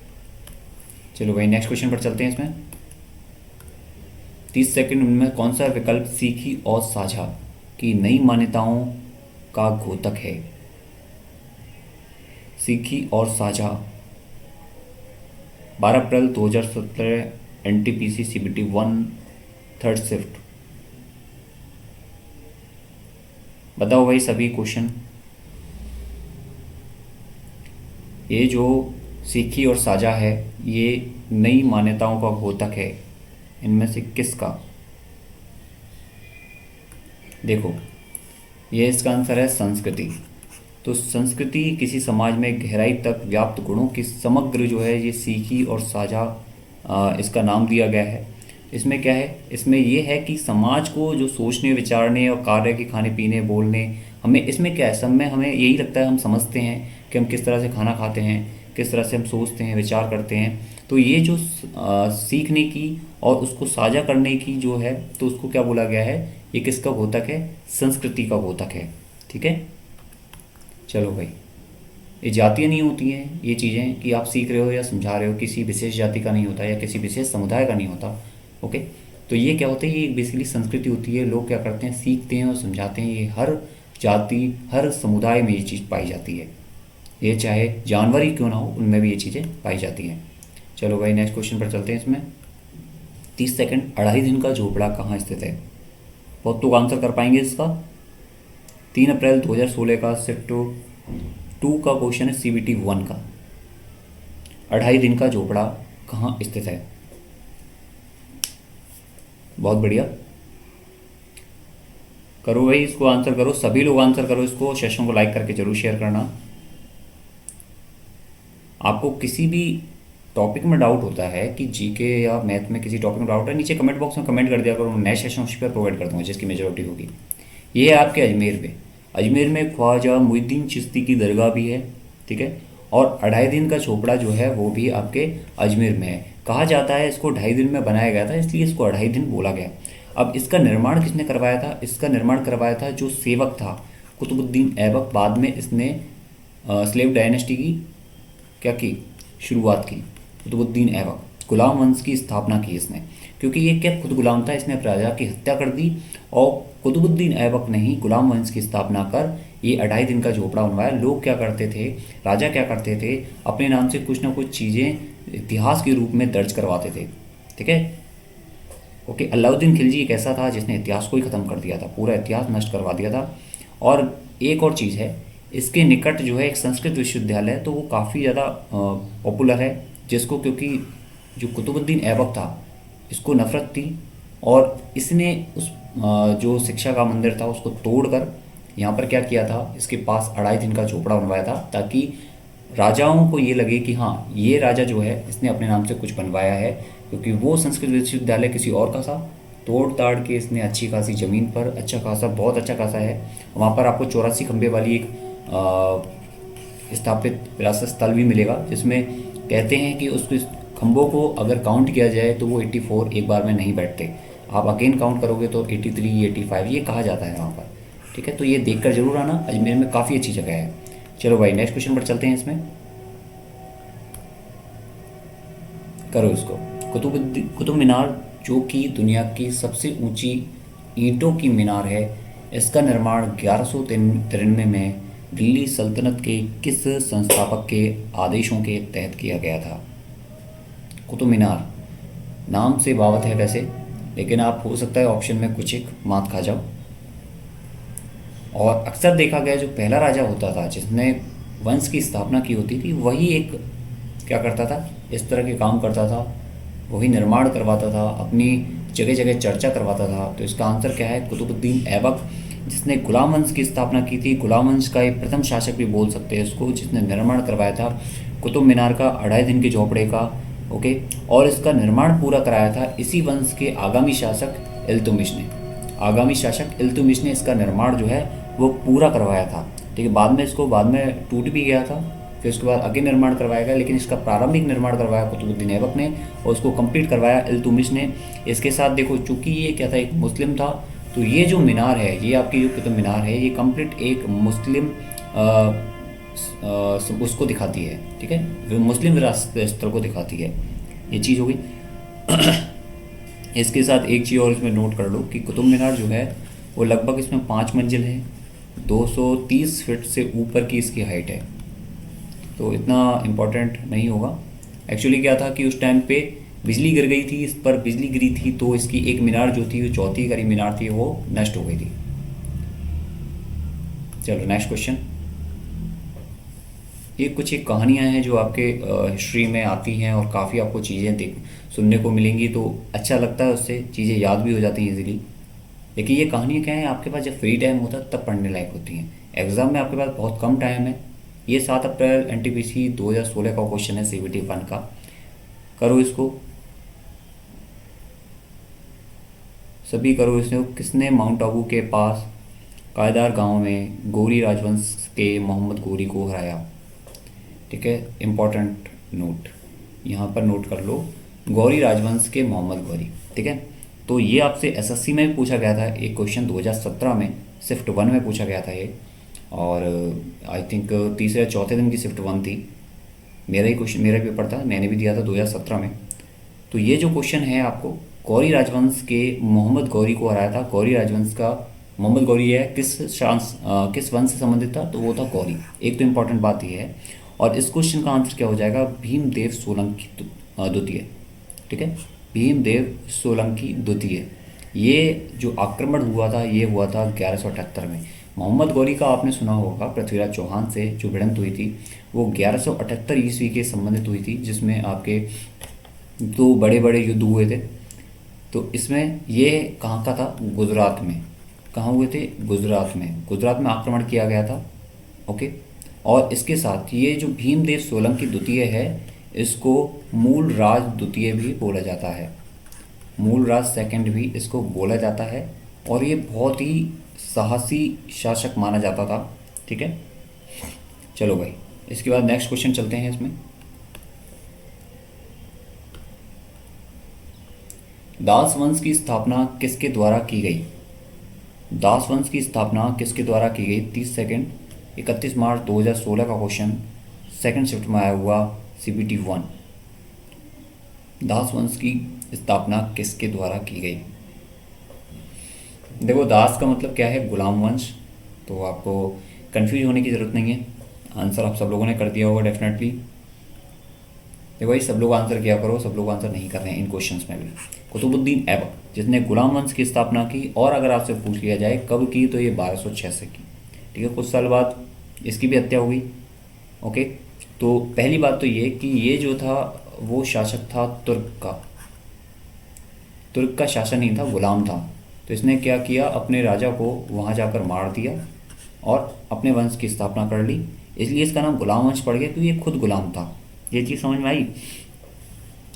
चलो भाई नेक्स्ट क्वेश्चन पर चलते हैं। इसमें 30 सेकंड में कौन सा विकल्प सीखी और साझा की नई मान्यताओं का घोतक है। सीखी और साझा, 12 अप्रैल 2017 NTPC CBT 1 3rd शिफ्ट। बताओ भाई सभी क्वेश्चन, ये जो सीखी और साझा है ये नई मान्यताओं का घोतक है, इनमें से किसका। देखो ये इसका आंसर है संस्कृति। तो संस्कृति किसी समाज में गहराई तक व्याप्त गुणों की समग्र जो है ये सीखी और साझा इसका नाम दिया गया है। इसमें क्या है, इसमें ये है कि समाज को जो सोचने विचारने और कार्य के खाने पीने बोलने, हमें इसमें क्या है, सब में हमें यही लगता है, हम समझते हैं कि हम किस तरह से खाना खाते हैं, किस तरह से हम सोचते हैं विचार करते हैं। तो ये जो सीखने की और उसको साझा करने की जो है, तो उसको क्या बोला गया है, ये किसका घोतक है, संस्कृति का घोतक है, ठीक है। चलो भाई, ये जातियाँ नहीं होती हैं ये चीज़ें कि आप सीख रहे हो या समझा रहे हो, किसी विशेष जाति का नहीं होता या किसी विशेष समुदाय का नहीं होता, ओके। तो ये क्या होता है, ये बेसिकली संस्कृति होती है। लोग क्या करते हैं, सीखते हैं और समझाते हैं। ये हर जाति हर समुदाय में ये चीज़ पाई जाती है, ये चाहे जानवर ही क्यों ना हो उनमें भी ये चीज़ें पाई जाती हैं। चलो भाई नेक्स्ट क्वेश्चन पर चलते हैं। इसमें 30 सेकंड, 2.5 दिन का झोपड़ा कहाँ स्थित है। बहुत लोग आंसर कर पाएंगे इसका। 3 अप्रैल 2016 का शिफ्ट 2 का क्वेश्चन है, CBT 1 का। 2.5 दिन का झोपड़ा कहाँ स्थित है। बहुत बढ़िया, करो भाई इसको आंसर करो, सभी लोग आंसर करो इसको। सेशन को लाइक करके जरूर शेयर करना। आपको किसी भी टॉपिक में डाउट होता है कि जीके या मैथ में किसी टॉपिक में डाउट है, नीचे कमेंट बॉक्स में कमेंट कर दिया करो, नेक्स्ट सेशन उस पर प्रोवाइड कर दूंगा जिसकी मेजोरिटी होगी। ये है आपके अजमेर में। अजमेर में ख्वाजा मुइनुद्दीन चिश्ती की दरगाह भी है, ठीक है। और 2.5 दिन का झोपड़ा जो है वो भी आपके अजमेर में है। कहा जाता है इसको 2.5 दिन में बनाया गया था, इसलिए इसको 2.5 दिन बोला गया। अब इसका निर्माण किसने करवाया था? इसका निर्माण करवाया था जो सेवक था कुतुबुद्दीन ऐबक। बाद में इसने स्लेव डायनेस्टी की क्या की शुरुआत की। कुतुबुद्दीन ऐबक, गुलाम वंश की स्थापना की इसने, क्योंकि ये क्या खुद गुलाम था, इसने राजा की हत्या कर दी और कुतुबुद्दीन ऐबक ने ही गुलाम वंश की स्थापना कर ये 2.5 दिन का झोपड़ा बनवाया। लोग क्या करते थे, राजा क्या करते थे, अपने नाम से कुछ ना कुछ चीज़ें इतिहास के रूप में दर्ज करवाते थे, ठीक है। ओके, अलाउद्दीन खिलजी एक ऐसा था जिसने इतिहास को ही ख़त्म कर दिया था, पूरा इतिहास नष्ट करवा दिया था। और एक और चीज़ है, इसके निकट जो है एक संस्कृत विश्वविद्यालय है, तो वो काफ़ी ज़्यादा पॉपुलर है, जिसको क्योंकि जो कुतुबुद्दीन ऐबक था इसको नफ़रत थी और इसने उस जो शिक्षा का मंदिर था उसको तोड़कर यहाँ पर क्या किया था, इसके पास 2.5 दिन का झोपड़ा बनवाया था, ताकि राजाओं को ये लगे कि हाँ ये राजा जो है इसने अपने नाम से कुछ बनवाया है, क्योंकि वो संस्कृत विश्वविद्यालय किसी और का था। तोड़ ताड़ के इसने अच्छी खासी ज़मीन पर अच्छा खासा, बहुत अच्छा खासा है, वहाँ पर आपको 84 खंबे वाली एक स्थापित विरासत स्थल भी मिलेगा, जिसमें कहते हैं कि उसके खंभों को अगर काउंट किया जाए तो वो 84 एक बार में नहीं बैठते, आप अगेन काउंट करोगे तो 83, 85 ये कहा जाता है वहाँ पर, ठीक है। तो ये देखकर जरूर आना, अजमेर में काफ़ी अच्छी जगह है। चलो भाई नेक्स्ट क्वेश्चन पर चलते हैं। इसमें करो इसको। कुतुब मीनार जो कि दुनिया की सबसे ऊंची ईंटों की मीनार है, इसका निर्माण 1193 में दिल्ली सल्तनत के किस संस्थापक के आदेशों के तहत किया गया था? कुतुब मीनार नाम से बावत है वैसे, लेकिन आप हो सकता है ऑप्शन में कुछ एक मात खा जाओ। और अक्सर देखा गया जो पहला राजा होता था जिसने वंश की स्थापना की होती थी, वही एक क्या करता था, इस तरह के काम करता था, वही निर्माण करवाता था, अपनी जगह जगह चर्चा करवाता था। तो इसका आंसर क्या है? कुतुबुद्दीन ऐबक, जिसने गुलाम वंश की स्थापना की थी। गुलाम वंश का एक प्रथम शासक भी बोल सकते हैं इसको, जिसने निर्माण करवाया था कुतुब मीनार का 2.5 दिन के झोपड़े का। ओके, और इसका निर्माण पूरा कराया था इसी वंश के आगामी शासक इल्तुतमिश ने। आगामी शासक इल्तुतमिश ने इसका निर्माण जो है वो पूरा करवाया था, ठीक है। बाद में टूट भी गया था, फिर उसके बाद आगे निर्माण करवाया गया, लेकिन इसका प्रारंभिक निर्माण करवाया कुतुबुद्दीन ऐबक ने और उसको कंप्लीट करवाया इल्तुतमिश ने। इसके साथ देखो, चूंकि ये क्या था, एक मुस्लिम था, तो ये जो मीनार है, ये आपकी जो कुतुब मीनार है, ये कंप्लीट एक मुस्लिम उसको दिखाती है, ठीक है, मुस्लिम विरासत स्थल को दिखाती है। ये चीज़ हो गई। इसके साथ एक चीज़ और इसमें नोट कर लो कि कुतुब मीनार जो है वो लगभग इसमें 5 मंजिल है, 230 फीट से ऊपर की इसकी हाइट है, तो इतना इम्पोर्टेंट नहीं होगा। एक्चुअली क्या था कि उस टाइम पे बिजली गिर गई थी, इस पर बिजली गिरी थी, तो इसकी एक मीनार जो थी, वो चौथी करीब मीनार थी, वो नष्ट हो गई थी। चलो नेक्स्ट क्वेश्चन। ये कुछ एक कहानियाँ हैं जो आपके हिस्ट्री में आती हैं और काफ़ी आपको चीज़ें सुनने को मिलेंगी, तो अच्छा लगता है, उससे चीज़ें याद भी हो जाती हैं इजीली। लेकिन ये कहानियाँ क्या है, आपके पास जब फ्री टाइम होता है तब पढ़ने लायक होती हैं। एग्ज़ाम में आपके पास बहुत कम टाइम है। ये 7 अप्रैल NTPC 2016 का क्वेश्चन है, CBT 1 का। करो इसको, सभी करो इसको। किसने माउंट आबू के पास कायदार गांव में गौरी राजवंश के मोहम्मद गौरी को हराया? ठीक है, इम्पोर्टेंट नोट यहाँ पर नोट कर लो, गौरी राजवंश के मोहम्मद गौरी, ठीक है। तो ये आपसे SSC में भी पूछा गया था एक क्वेश्चन, 2017 में शिफ्ट 1 में पूछा गया था ये, और आई थिंक तीसरे या चौथे दिन की शिफ्ट 1 थी। मेरा पेपर था, मैंने भी दिया था 2017 में। तो ये जो क्वेश्चन है आपको, गौरी राजवंश के मोहम्मद गौरी को हराया था। गौरी राजवंश का मोहम्मद गौरी है, किस वंश से संबंधित था? तो वो था गौरी। एक तो इम्पॉर्टेंट बात ये है। और इस क्वेश्चन का आंसर क्या हो जाएगा? भीमदेव सोलंकी द्वितीय, ठीक है, भीमदेव सोलंकी द्वितीय। ये जो आक्रमण हुआ था, ये हुआ था 1178 में। मोहम्मद गौरी का आपने सुना होगा, पृथ्वीराज चौहान से जो भिड़ंत हुई थी वो 1178 ईस्वी के संबंधित हुई थी, जिसमें आपके 2 बड़े बड़े युद्ध हुए थे। तो इसमें ये कहाँ का था? गुजरात में। कहाँ हुए थे? गुजरात में। गुजरात में आक्रमण किया गया था, ओके। और इसके साथ ये जो भीमदेव सोलंकी द्वितीय है, इसको मूलराज द्वितीय भी बोला जाता है, मूलराज सेकंड भी इसको बोला जाता है। और ये बहुत ही साहसी शासक माना जाता था। ठीक है, चलो भाई इसके बाद नेक्स्ट क्वेश्चन चलते हैं। इसमें दास वंश की स्थापना किसके द्वारा की गई? दास वंश की स्थापना किसके द्वारा की गई? 30 सेकंड। 31 मार्च 2016 का क्वेश्चन, सेकंड शिफ्ट में आया हुआ CBT 1। दास वंश की स्थापना किसके द्वारा की गई? देखो दास का मतलब क्या है? गुलाम वंश। तो आपको कंफ्यूज होने की ज़रूरत नहीं है, आंसर आप सब लोगों ने कर दिया होगा डेफिनेटली। देखो भाई सब लोग आंसर किया करो, सब लोग आंसर नहीं कर रहे हैं इन क्वेश्चंस में भी। कुतुबुद्दीन ऐबक जिसने गुलाम वंश की स्थापना की, और अगर आपसे पूछ लिया जाए कब की, तो ये 1206 से की। ठीक है, कुछ साल बाद इसकी भी हत्या हो गई। ओके, तो पहली बात तो ये कि ये जो था वो शासक था तुर्क का, तुर्क का शासन नहीं था, गुलाम था। तो इसने क्या किया, अपने राजा को वहाँ जाकर मार दिया और अपने वंश की स्थापना कर ली, इसलिए इसका नाम गुलाम वंश पड़ गया, क्योंकि ये खुद गुलाम था। ये चीज़ समझ में आई?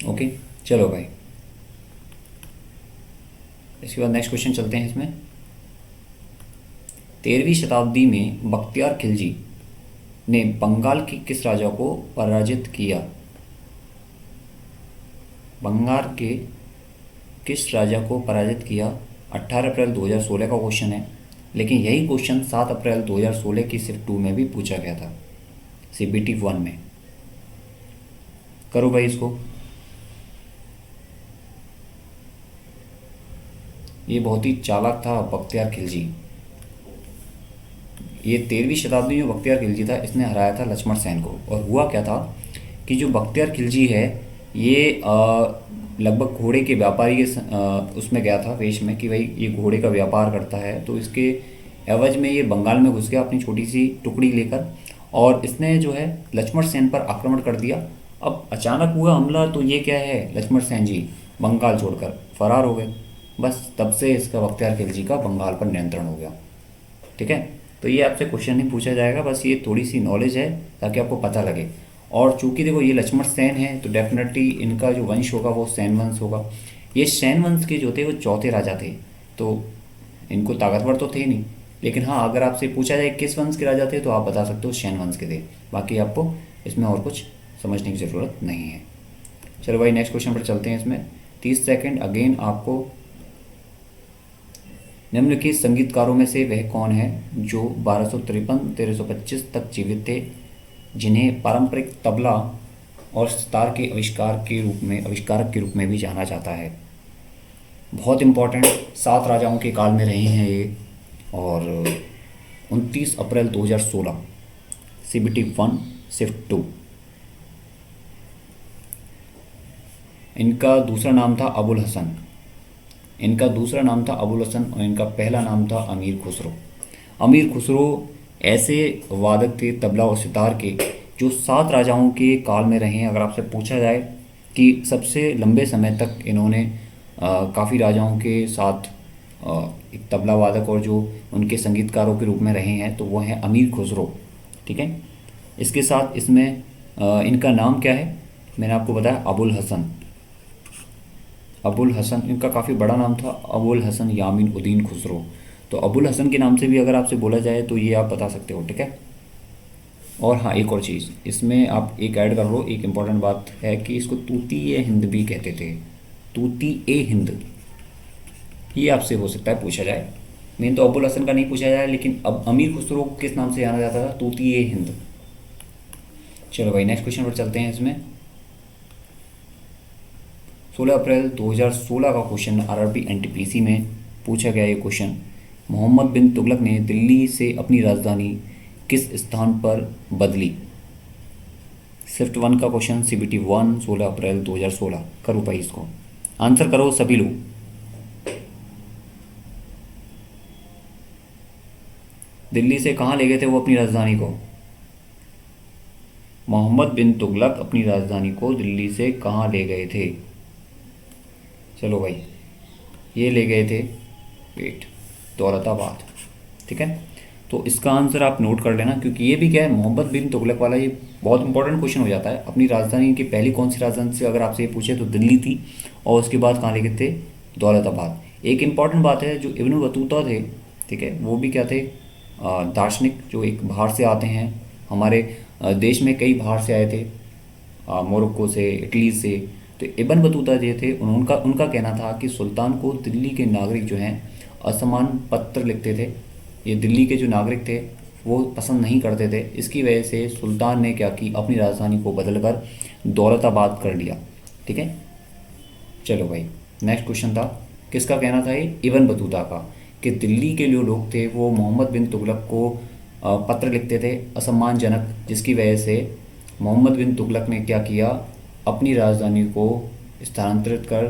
ओके, चलो भाई इसके बाद नेक्स्ट क्वेश्चन चलते हैं। इसमें 13वीं शताब्दी में बख्तियार खिलजी ने बंगाल के किस राजा को पराजित किया? बंगाल के किस राजा को पराजित किया? 18 अप्रैल 2016 का क्वेश्चन है, लेकिन यही क्वेश्चन 7 अप्रैल 2016 की शिफ्ट 2 में भी पूछा गया था, CBT 1 में। करो भाई इसको। ये बहुत ही चालाक था बख्तियार खिलजी। ये 13वीं शताब्दी में बख्तियार खिलजी था, इसने हराया था लक्ष्मण सेन को। और हुआ क्या था कि जो बख्तियार खिलजी है ये लगभग घोड़े के व्यापारी के उसमें गया था वेश में, कि भाई ये घोड़े का व्यापार करता है। तो इसके एवज में ये बंगाल में घुस गया अपनी छोटी सी टुकड़ी लेकर, और इसने जो है लक्ष्मण सेन पर आक्रमण कर दिया। अब अचानक हुआ हमला, तो ये क्या है, लक्ष्मण सेन जी बंगाल छोड़कर फरार हो गए। बस तब से इसका बख्तियार खिलजी का बंगाल पर नियंत्रण हो गया। ठीक है, तो ये आपसे क्वेश्चन नहीं पूछा जाएगा, बस ये थोड़ी सी नॉलेज है ताकि आपको पता लगे। और चूंकि देखो ये लक्ष्मण सेन है, तो डेफिनेटली इनका जो वंश होगा वो सेन वंश होगा। ये सेन वंश के जो थे वो चौथे राजा थे, तो इनको ताकतवर तो थे नहीं, लेकिन हाँ अगर आपसे पूछा जाए किस वंश के राजा थे, तो आप बता सकते हो सेन वंश के थे। बाकी आपको इसमें और कुछ समझने की ज़रूरत नहीं है। चलो भाई नेक्स्ट क्वेश्चन पर चलते हैं। इसमें 30 सेकेंड। अगेन आपको निम्नलिखित संगीतकारों में से वह कौन है जो 1253-1325 तक जीवित थे, जिन्हें पारंपरिक तबला और सितार के आविष्कारक के रूप में भी जाना जाता है? बहुत इम्पोर्टेंट, 7 राजाओं के काल में रहे हैं ये। और 29 अप्रैल 2016 CBT 1 शिफ्ट 2। इनका दूसरा नाम था अबुल हसन, इनका दूसरा नाम था अबुल हसन, और इनका पहला नाम था अमीर खुसरो। अमीर खुसरो ऐसे वादक थे तबला और सितार के जो 7 राजाओं के काल में रहे हैं। अगर आपसे पूछा जाए कि सबसे लंबे समय तक इन्होंने काफ़ी राजाओं के साथ एक तबला वादक और जो उनके संगीतकारों के रूप में रहे हैं, तो वो हैं अमीर खुसरो। ठीक है, इसके साथ इसमें इनका नाम क्या है, मैंने आपको बताया अबुल हसन। अबुल हसन इनका काफ़ी बड़ा नाम था, अबुल हसन यामीन उद्दीन खुसरो। तो अबुल हसन के नाम से भी अगर आपसे बोला जाए तो ये आप बता सकते हो। ठीक है, और हाँ एक और चीज़ इसमें आप एक ऐड कर लो, एक इम्पॉर्टेंट बात है कि इसको तूती ए हिंद भी कहते थे, तूती ए हिंद। ये आपसे हो सकता है पूछा जाए, मेन तो अबुल हसन का नहीं पूछा जाए, लेकिन अब अमीर खुसरो किस नाम से जाना जाता था, तूती ए हिंद। चलो भाई नेक्स्ट क्वेश्चन पर चलते हैं। इसमें 16 अप्रैल 2016 का क्वेश्चन RRB NTPC में पूछा गया ये क्वेश्चन, मोहम्मद बिन तुगलक ने दिल्ली से अपनी राजधानी किस स्थान पर बदली? शिफ्ट 1 का क्वेश्चन CBT 1 16 अप्रैल 2016। करो भाई इसको, आंसर करो सभी लोग। दिल्ली से कहाँ ले गए थे वो अपनी राजधानी को? मोहम्मद बिन तुगलक अपनी राजधानी को दिल्ली से कहाँ ले गए थे? चलो भाई ये ले गए थे दौलताबाद। ठीक है, तो इसका आंसर आप नोट कर लेना, क्योंकि ये भी क्या है, मोहम्मद बिन तुगलक वाला ये बहुत इंपॉर्टेंट क्वेश्चन हो जाता है। अपनी राजधानी की पहली कौन सी राजधानी से अगर आपसे ये पूछे तो दिल्ली थी, और उसके बाद कहाँ लिखे थे, दौलताबाद। एक इम्पॉर्टेंट बात है, जो इब्न बतूता थे, ठीक है, वो भी क्या थे, दार्शनिक, जो एक बाहर से आते हैं। हमारे देश में कई बाहर से आए थे, मोरक्को से, इटली से। तो इब्न बतूता जो थे, उनका उनका कहना था कि सुल्तान को दिल्ली के नागरिक जो हैं असमान पत्र लिखते थे। ये दिल्ली के जो नागरिक थे वो पसंद नहीं करते थे। इसकी वजह से सुल्तान ने क्या की, अपनी राजधानी को बदलकर दौलताबाद कर लिया। ठीक है, चलो भाई, नेक्स्ट क्वेश्चन था, किसका कहना था ये, इब्न बतूता का, कि दिल्ली के जो लोग थे वो मोहम्मद बिन तुगलक को पत्र लिखते थे असम्मानजनक, जिसकी वजह से मोहम्मद बिन तुगलक ने क्या किया, अपनी राजधानी को स्थानांतरित कर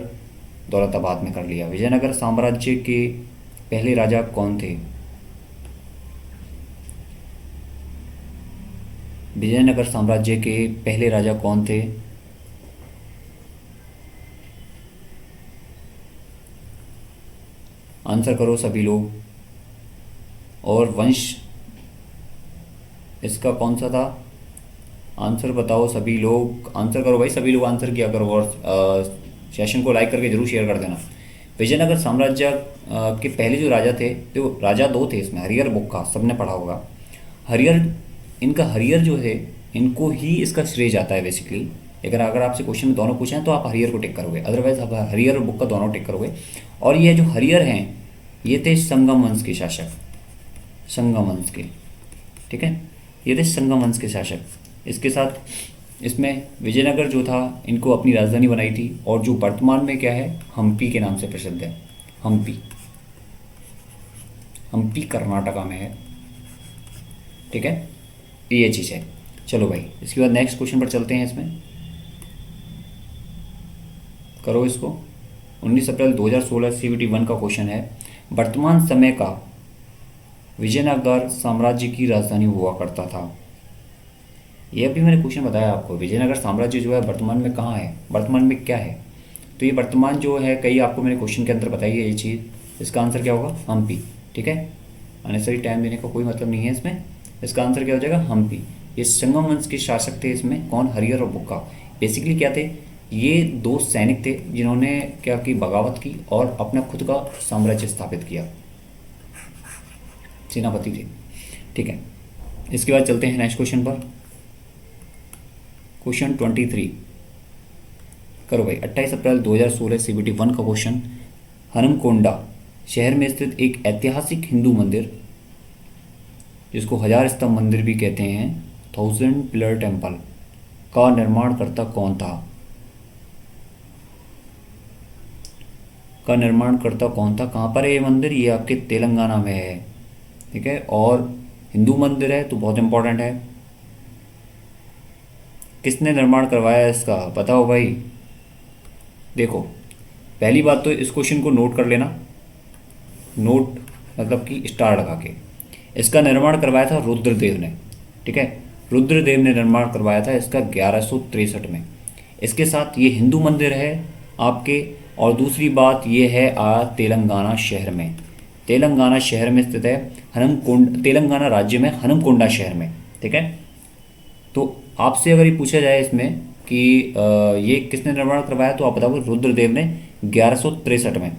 दौलताबाद में कर लिया। विजयनगर साम्राज्य के पहले राजा कौन थे? विजयनगर साम्राज्य के पहले राजा कौन थे? आंसर करो सभी लोग। और वंश इसका कौन सा था? आंसर बताओ सभी लोग, आंसर करो भाई, सभी लोग आंसर किया करो, और सेशन को लाइक करके जरूर शेयर कर देना। विजयनगर साम्राज्य के पहले जो राजा थे, तो राजा दो थे इसमें, हरिहर बुक्का, सबने पढ़ा होगा। हरिहर, इनका हरिहर जो है, इनको ही इसका श्रेय जाता है बेसिकली। अगर आपसे क्वेश्चन में दोनों पूछे हैं तो आप हरिहर को टिक करोगे, अदरवाइज आप हरिहर और बुक्का दोनों टिक करोगे। और ये जो हरिहर हैं, ये थे संगम वंश के शासक, संगम वंश के, ठीक है, ये थे संगम वंश के शासक। इसके साथ इसमें विजयनगर जो था, इनको अपनी राजधानी बनाई थी, और जो वर्तमान में क्या है, हम्पी के नाम से प्रसिद्ध है। हम्पी, हम्पी कर्नाटका में है। ठीक है, ये चीज़ है। चलो भाई, इसके बाद नेक्स्ट क्वेश्चन पर चलते हैं। इसमें करो इसको। 19 अप्रैल 2016 CVT 1 का क्वेश्चन है, वर्तमान समय का विजयनगर साम्राज्य की राजधानी हुआ करता था। ये अभी मैंने क्वेश्चन बताया आपको, विजयनगर साम्राज्य जो है वर्तमान में कहाँ है, वर्तमान में क्या है। तो ये वर्तमान जो है, कई आपको मैंने क्वेश्चन के अंदर बताई है ये चीज़। इसका आंसर क्या होगा, हम्पी। ठीक है, अनेसरी टाइम देने का कोई मतलब नहीं है इसमें। इसका आंसर क्या हो जाएगा, हम्पी। ये संगम वंश के शासक थे इसमें, कौन, हरिहर और बुक्का। बेसिकली क्या थे, ये दो सैनिक थे जिन्होंने क्या की, बगावत की और अपना खुद का साम्राज्य स्थापित किया, सेनापति थे। ठीक है, इसके बाद चलते हैं नेक्स्ट क्वेश्चन पर। क्वेश्चन 23 करो भाई। 28 अप्रैल 2016 CVT 1 का क्वेश्चन, हनमकोंडा शहर में स्थित एक ऐतिहासिक हिंदू मंदिर, जिसको 1000 स्तंभ मंदिर भी कहते हैं, 1000 पिलर टेम्पल, का निर्माणकर्ता कौन था? का निर्माणकर्ता कौन था? कहाँ पर है ये मंदिर? ये आपके तेलंगाना में है। ठीक है, और हिंदू मंदिर है तो बहुत इंपॉर्टेंट है। किसने निर्माण करवाया इसका, बताओ भाई। देखो, पहली बात तो इस क्वेश्चन को नोट कर लेना, नोट मतलब कि स्टार लगा के। इसका निर्माण करवाया था रुद्रदेव ने। ठीक है, रुद्रदेव ने निर्माण करवाया था इसका 1163 में। इसके साथ ये हिंदू मंदिर है आपके, और दूसरी बात ये है तेलंगाना शहर में, तेलंगाना शहर में स्थित है, हनमकोंडा, तेलंगाना राज्य में हनमकोंडा शहर में। ठीक है, तो आपसे अगर ये पूछा जाए इसमें कि ये किसने निर्माण करवाया, तो आप बताओगे रुद्रदेव ने 1163 में।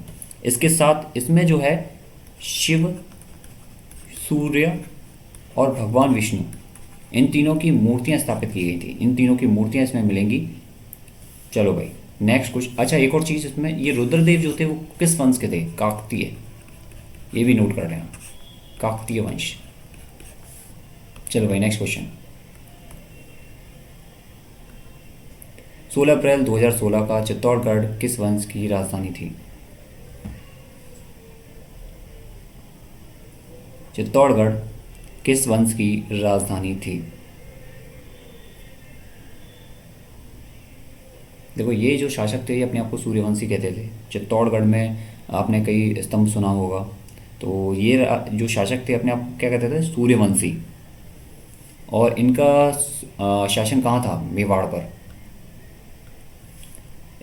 इसके साथ इसमें जो है शिव, सूर्य और भगवान विष्णु, इन तीनों की मूर्तियां स्थापित की गई थी। इन तीनों की मूर्तियां इसमें मिलेंगी। चलो भाई, नेक्स्ट क्वेश्चन। अच्छा, एक और चीज़ इसमें, ये रुद्रदेव जो थे वो किस वंश के थे? काकतीय, ये भी नोट कर लेना, काकतीय वंश। चलो भाई, नेक्स्ट क्वेश्चन। 16 अप्रैल 2016 का चित्तौड़गढ़ किस वंश की राजधानी थी? चित्तौड़गढ़ किस वंश की राजधानी थी? देखो, ये जो शासक थे ये अपने आप को सूर्यवंशी कहते थे। चित्तौड़गढ़ में आपने कई स्तंभ सुना होगा, तो ये जो शासक थे अपने आप को क्या कहते थे, सूर्यवंशी। और इनका शासन कहाँ था? मेवाड़ पर।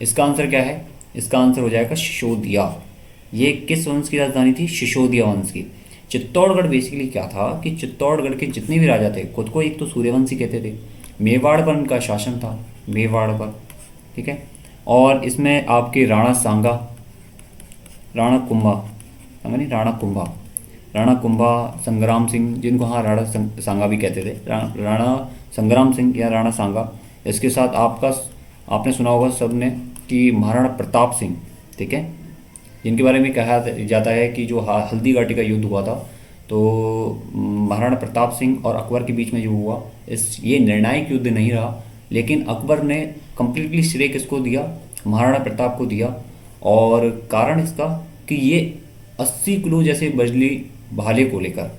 इसका आंसर क्या है? इसका आंसर हो जाएगा सिसोदिया। ये किस वंश की राजधानी थी? सिसोदिया वंश की। चित्तौड़गढ़ बेसिकली क्या था कि चित्तौड़गढ़ के जितने भी राजा थे खुद को एक तो सूर्यवंशी कहते थे, मेवाड़ पर उनका शासन था, मेवाड़ पर, ठीक है। और इसमें आपके राणा सांगा, राणा कुंभा, सांगा नहीं, राणा कुंभा, राणा कुंभा, संग्राम सिंह, जिनको हाँ राणा सांगा भी कहते थे, राणा संग्राम सिंह या राणा सांगा। इसके साथ आपका, आपने सुना होगा सबने कि महाराणा प्रताप सिंह, ठीक है, जिनके बारे में कहा जाता है कि जो हल्दी घाटी का युद्ध हुआ था, तो महाराणा प्रताप सिंह और अकबर के बीच में जो हुआ, ये निर्णायक युद्ध नहीं रहा, लेकिन अकबर ने कंप्लीटली श्रेय किसको दिया, महाराणा प्रताप को दिया। और कारण इसका कि ये 80 किलो जैसे बजली भाले को लेकर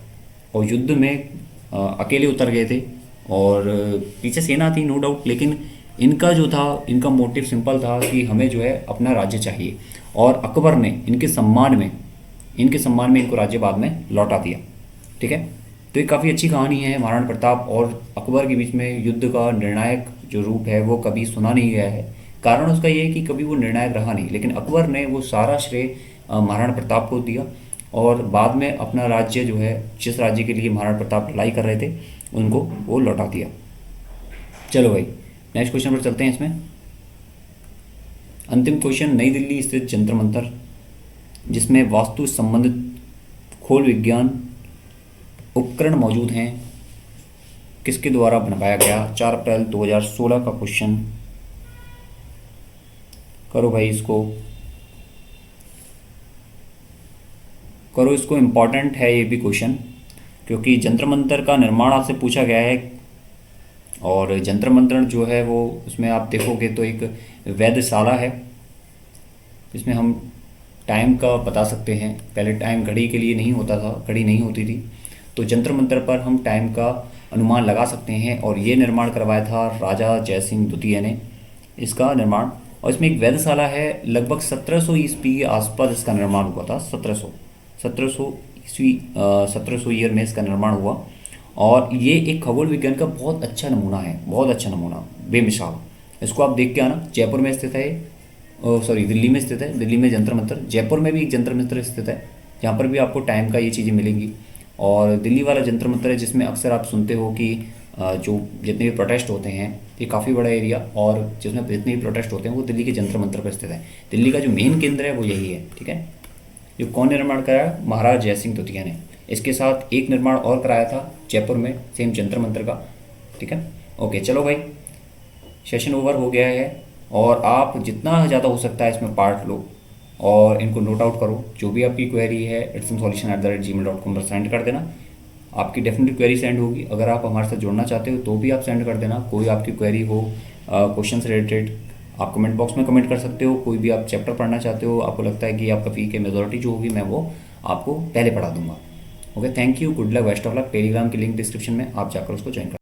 और युद्ध में अकेले उतर गए थे, और पीछे सेना थी नो डाउट, लेकिन इनका जो था, इनका मोटिव सिंपल था कि हमें जो है अपना राज्य चाहिए, और अकबर ने इनके सम्मान में इनको राज्य बाद में लौटा दिया, ठीक है। तो ये काफ़ी अच्छी कहानी है। महाराणा प्रताप और अकबर के बीच में युद्ध का निर्णायक जो रूप है वो कभी सुना नहीं गया है। कारण उसका ये है कि कभी वो निर्णायक रहा नहीं, लेकिन अकबर ने वो सारा श्रेय महाराणा प्रताप को दिया, और बाद में अपना राज्य जो है, जिस राज्य के लिए महाराणा प्रताप लड़ाई कर रहे थे, उनको वो लौटा दिया। चलो भाई नेक्स्ट क्वेश्चन पर चलते हैं। इसमें अंतिम क्वेश्चन, नई दिल्ली स्थित जंतर मंतर, जिसमें वास्तु संबंधित खोल विज्ञान उपकरण मौजूद हैं, किसके द्वारा बनवाया गया? 4 अप्रैल 2016 का क्वेश्चन। करो भाई इसको, करो इसको, इम्पॉर्टेंट है ये भी क्वेश्चन, क्योंकि जंतर मंतर का निर्माण आपसे पूछा गया है। और जंतर मंतर जो है वो, उसमें आप देखोगे तो एक वेधशाला है, इसमें हम टाइम का बता सकते हैं। पहले टाइम घड़ी के लिए नहीं होता था, घड़ी नहीं होती थी, तो जंतर मंतर पर हम टाइम का अनुमान लगा सकते हैं। और ये निर्माण करवाया था राजा जयसिंह द्वितीय ने इसका निर्माण। और इसमें एक वेधशाला है, लगभग 1700 ईस्वी के आसपास इसका निर्माण हुआ था। 1700 ईस्वी, 1700 ईयर में इसका निर्माण हुआ। और ये एक खगोल विज्ञान का बहुत अच्छा नमूना है, बहुत अच्छा नमूना, बेमिसाल। इसको आप देख के आना, जयपुर में स्थित है, सॉरी दिल्ली में स्थित है, दिल्ली में जंतर मंतर, जयपुर में भी एक जंतर मंतर स्थित है, जहाँ पर भी आपको टाइम का ये चीज़ें मिलेंगी। और दिल्ली वाला जंतर मंतर है जिसमें अक्सर आप सुनते हो कि जो जितने भी प्रोटेस्ट होते हैं, ये काफ़ी बड़ा एरिया, और जिसमें जितने भी प्रोटेस्ट होते हैं वो दिल्ली के जंतर मंतर पर स्थित है। दिल्ली का जो मेन केंद्र है वो यही है, ठीक है। जो कौन निर्माण कराया? महाराज जयसिंह द्वितीय ने। इसके साथ एक निर्माण और कराया था जयपुर में, सेम जंतर मंतर का, ठीक है। ओके चलो भाई, सेशन ओवर हो गया है, और आप जितना ज़्यादा हो सकता है इसमें पार्ट लो और इनको नोट आउट करो। जो भी आपकी क्वेरी है itsomsolution@gmail.com पर सेंड कर देना, आपकी डेफिनेटली क्वेरी सेंड होगी। अगर आप हमारे साथ जुड़ना चाहते हो तो भी आप सेंड कर देना। कोई आपकी क्वेरी हो क्वेश्चन से रिलेटेड, आप कमेंट बॉक्स में कमेंट कर सकते हो। कोई भी आप चैप्टर पढ़ना चाहते हो, आपको लगता है कि आपका फी के मेजॉरिटी जो होगी मैं वो आपको पहले पढ़ा दूंगा। Okay, thank you, good luck, best of luck. Telegram की लिंक डिस्क्रिप्शन में, आप जाकर उसको ज्वाइन कर